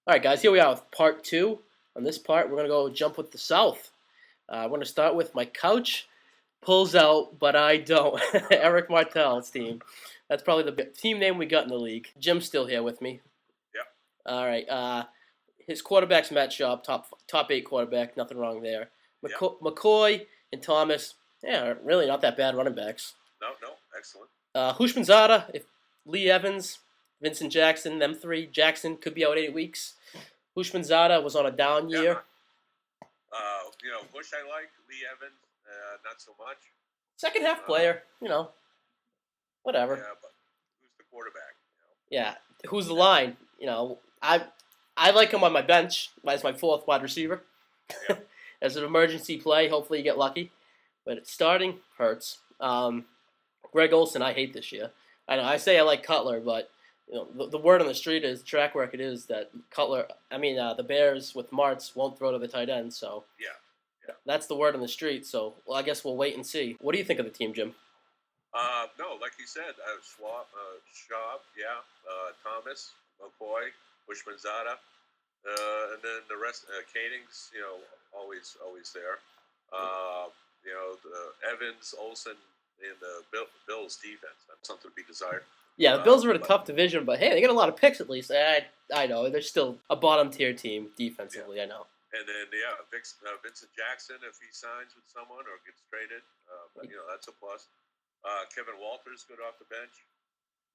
All right, guys, here we are with part two. On this part, we're going to go jump with the South. I want to start with my couch pulls out, but I don't. Eric Martell's team. That's probably the team name we got in the league. Jim's still here with me. Yep. All right. His quarterback's Matt Schaub, top 8 quarterback. Nothing wrong there. McCoy and Thomas, yeah, really not that bad running backs. No, excellent. Hushmanzada, if Lee Evans, Vincent Jackson, them three. Jackson could be out 8 weeks. Hushmanzada was on a down year. Yeah. Bush I like. Lee Evans, not so much. Second half player, whatever. Yeah, but who's the quarterback? Yeah, who's the line? I like him on my bench as my 4th wide receiver. Yeah. As an emergency play, hopefully you get lucky. But starting hurts. Greg Olson, I hate this year. I know I say I like Cutler, but the word on the street is, track record is that the Bears with Martz won't throw to the tight end. So yeah. That's the word on the street. So I guess we'll wait and see. What do you think of the team, Jim? No, like you said, Schaub, Thomas, McCoy, Bushmanzada, and then the rest, Kadings, always there. The Evans, Olsen, and the Bills defense. That's something to be desired. Yeah, the Bills are in a tough division, but hey, they got a lot of picks at least. I know they're still a bottom tier team defensively. Yeah. I know. And then Vincent Jackson, if he signs with someone or gets traded, that's a plus. Kevin Walters good off the bench.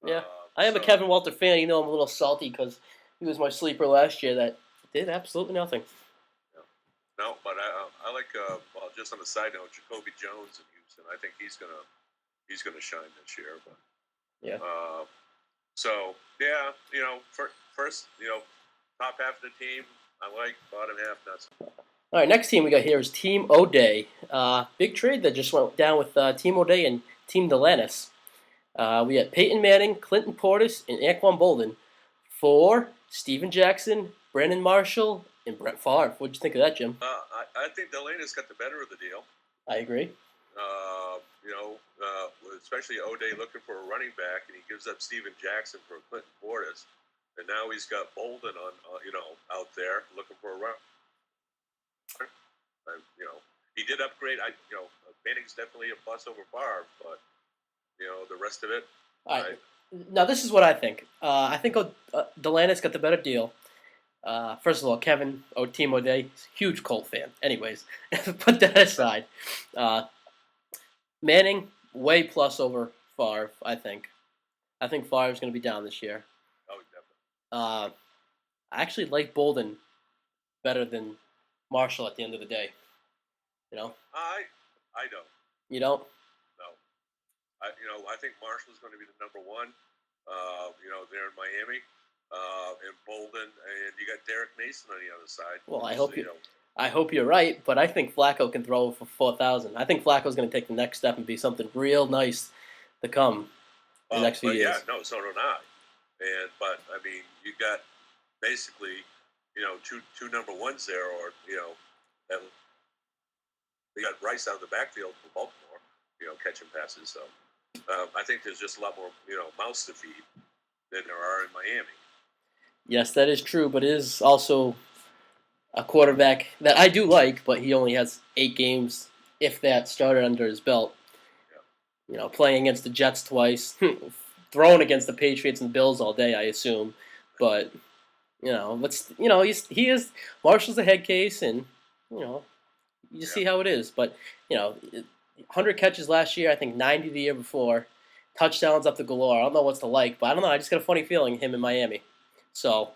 Yeah, I am a Kevin Walter fan. I'm a little salty because he was my sleeper last year that did absolutely nothing. Yeah. No, but I like. Just on the side note, Jacoby Jones in Houston. I think he's gonna shine this year. But yeah. First, top half of the team I like, bottom half not so. All right, next team we got here is Team O'Day. Big trade that just went down with Team O'Day and Team Delanis. We had Peyton Manning, Clinton Portis, and Anquan Bolden for Steven Jackson, Brandon Marshall, and Brett Favre. What'd you think of that, Jim? I think Delanis got the better of the deal. I agree. Especially O'Day looking for a running back, and he gives up Steven Jackson for Clinton Portis, and now he's got Bolden on, out there looking for a run. He did upgrade. Manning's definitely a plus over Favre, but the rest of it. All right. Now this is what I think. I think Delanis got the better deal. First of all, Team O'Day, huge Colt fan. Anyways, put that aside. Manning, way plus over Favre, I think. I think Favre's going to be down this year. Oh, definitely. I actually like Bolden better than Marshall at the end of the day. I don't. You don't? No. I think Marshall's going to be the number one. There in Miami. And Bolden, and you got Derek Mason on the other side. Well, I hope you're right, but I think Flacco can throw for 4,000. I think Flacco's going to take the next step and be something real nice to come in the next few years. Yeah, no, so do I. But you got basically, two number ones there, or and we got Rice out of the backfield for Baltimore, catching passes. So I think there's just a lot more, mouths to feed than there are in Miami. Yes, that is true, but it is also a quarterback that I do like, but he only has 8 games, if that, started under his belt. Yeah. Playing against the Jets twice, throwing against the Patriots and the Bills all day, I assume. But Marshall's a head case, and you see how it is. But 100 catches last year, I think 90 the year before, touchdowns up to galore. I don't know what's to like, but I don't know. I just got a funny feeling him in Miami. So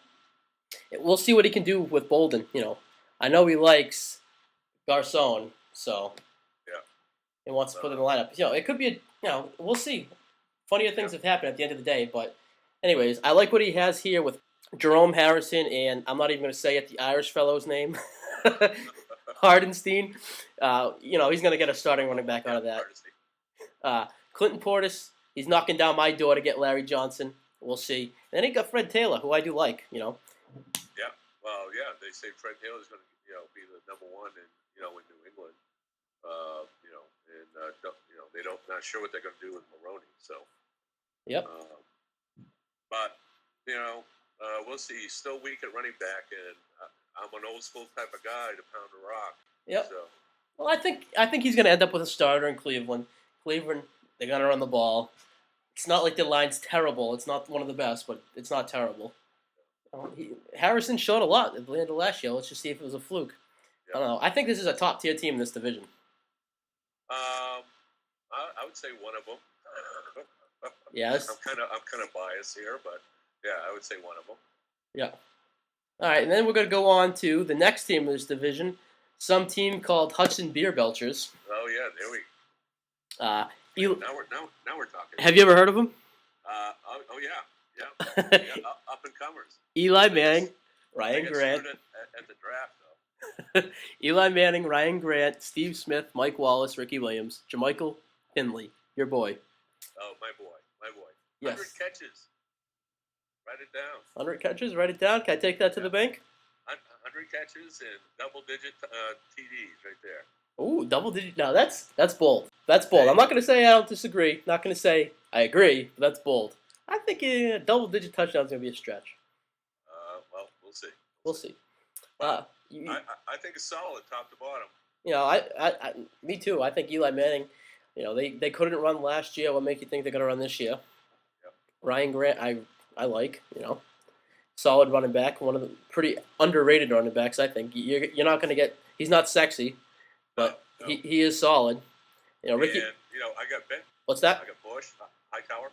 we'll see what he can do with Bolden. I know he likes Garcon, so he wants to put in the lineup. It could be we'll see. Funnier things have happened at the end of the day, but anyways, I like what he has here with Jerome Harrison, and I'm not even going to say it, the Irish fellow's name, Hardenstein. He's going to get a starting running back out of that. Clinton Portis, he's knocking down my door to get Larry Johnson. We'll see. And then he got Fred Taylor, who I do like. Yeah. Well, yeah. They say Fred Taylor's going to, be the number one in New England. They don't not sure what they're going to do with Maroney. So. Yep. But We'll see. He's still weak at running back, and I'm an old school type of guy to pound the rock. Yep. So Well, I think he's going to end up with a starter in Cleveland. Cleveland, they're going to run the ball. It's not like the line's terrible. It's not one of the best, but it's not terrible. Harrison showed a lot at the end of last year. Let's just see if it was a fluke. I don't know. I think this is a top tier team in this division. I would say one of them. Yes. I'm kind of biased here, but yeah, I would say one of them. Yeah. All right, and then we're going to go on to the next team in this division. Some team called Hudson Beer Belchers. Oh yeah, there we. Now we're talking. Have you ever heard of them? Oh yeah, up and comers. Eli Manning, Ryan Grant. At the draft though. Eli Manning, Ryan Grant, Steve Smith, Mike Wallace, Ricky Williams, Jermichael Finley, your boy. Oh, my boy. Yes. 100 catches. Write it down. 100 catches, write it down. Can I take that to the bank? 100 catches and double-digit TDs right there. Ooh, double digit. Now that's bold. That's bold. I'm not going to say I don't disagree. Not going to say I agree, but that's bold. I think a double-digit touchdown is going to be a stretch. Well, we'll see. We'll see. I think it's solid top to bottom. You know, me too. I think Eli Manning. You know, they couldn't run last year. What make you think they're going to run this year? Yep. Ryan Grant, I like. You know, solid running back. One of the pretty underrated running backs. I think you're not going to get. He's not sexy, but no. he is solid. You know, Ricky. And, I got Ben. What's that? I got Bush, Hightower.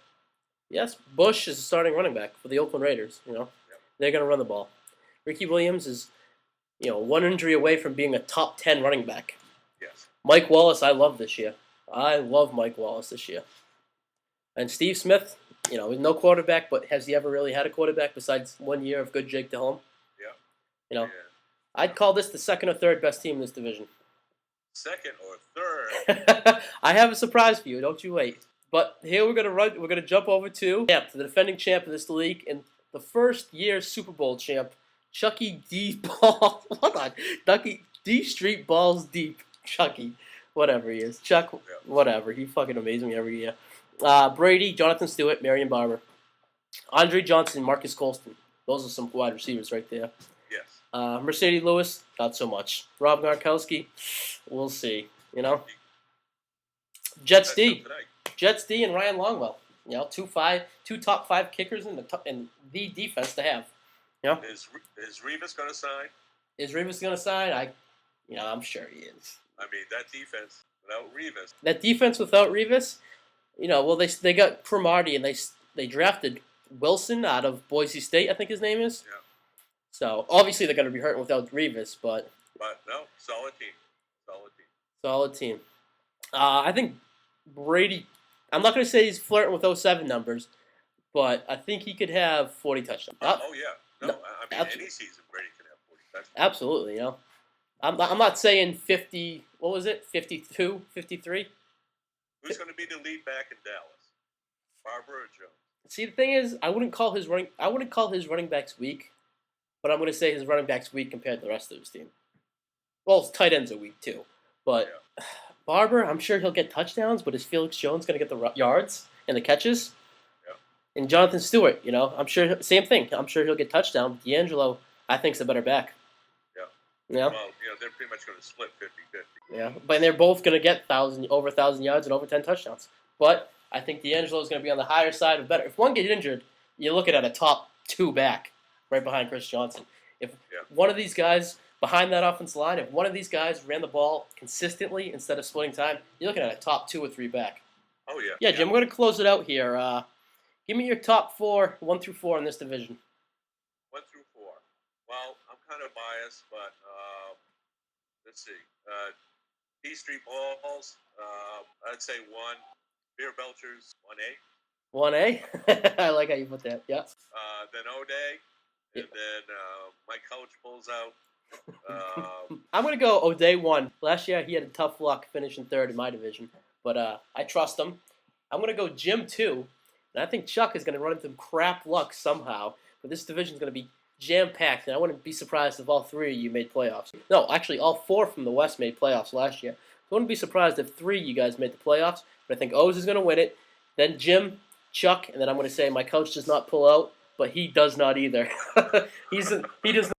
Yes, Bush is a starting running back for the Oakland Raiders. You know, Yep. They're going to run the ball. Ricky Williams is, one injury away from being a top 10 running back. Yes. Mike Wallace, I love this year. I love Mike Wallace this year. And Steve Smith, no quarterback, but has he ever really had a quarterback besides 1 year of good Jake Delhomme? Yeah. I'd call this the second or third best team in this division. Second or third. I have a surprise for you. Don't you wait. But here we're gonna jump over to the defending champ of this league and the first year Super Bowl champ, Chucky D. Ball. Hold on, Ducky D. Street Balls Deep. Chucky, whatever he is, Chuck, whatever. He fucking amazes me every year. Brady, Jonathan Stewart, Marion Barber, Andre Johnson, Marcus Colston. Those are some wide receivers right there. Yes. Mercedes Lewis, not so much. Rob Gronkowski, we'll see. Jets D and Ryan Longwell. Two top 5 kickers in the defense to have. Is Revis going to sign? Is Revis going to sign? I'm sure he is. I mean, that defense without Revis. That defense without Revis, well they got Cromartie and they drafted Wilson out of Boise State, I think his name is. Yeah. So obviously they're going to be hurting without Revis, but no, solid team. Solid team. I think Brady. I'm not going to say he's flirting with 07 numbers, but I think he could have 40 touchdowns. Oh yeah, no, I mean any season Brady could have 40 touchdowns. Absolutely, I'm not saying 50. What was it? 52, 53. Who's going to be the lead back in Dallas? Barber or Jones? See, the thing is, I wouldn't call his running backs weak, but I'm going to say his running backs weak compared to the rest of his team. Well, his tight ends are weak too, but Barber, I'm sure he'll get touchdowns, but is Felix Jones going to get the yards and the catches? Yeah. And Jonathan Stewart, I'm sure same thing. I'm sure he'll get touchdown. D'Angelo, I think, is a better back. Yeah. Well, they're pretty much going to split 50-50. Yeah, but they're both going to get over 1,000 yards and over 10 touchdowns. But I think D'Angelo is going to be on the higher side of better. If one gets injured, you're looking at a top 2 back right behind Chris Johnson. If one of these guys behind that offensive line, if one of these guys ran the ball consistently instead of splitting time, you're looking at a top 2 or 3 back. Oh, yeah. Yeah, Jim, we're going to close it out here. Give me your top 4, 1 through 4 in this division. 1 through 4. Well, I'm kind of biased, but let's see. D Street Balls, I'd say 1. Beer Belchers, 1A. 1A? I like how you put that, yeah. Then O'Day, and then my coach pulls out. I'm going to go O'Day 1. Last year he had a tough luck finishing 3rd in my division, but I trust him. I'm going to go Jim 2, and I think Chuck is going to run into crap luck somehow, but this division is going to be jam-packed, and I wouldn't be surprised if all 3 of you made playoffs. No, actually, all 4 from the West made playoffs last year. I wouldn't be surprised if 3 of you guys made the playoffs, but I think O's is going to win it, then Jim, Chuck, and then I'm going to say my coach does not pull out. but he does not either. He does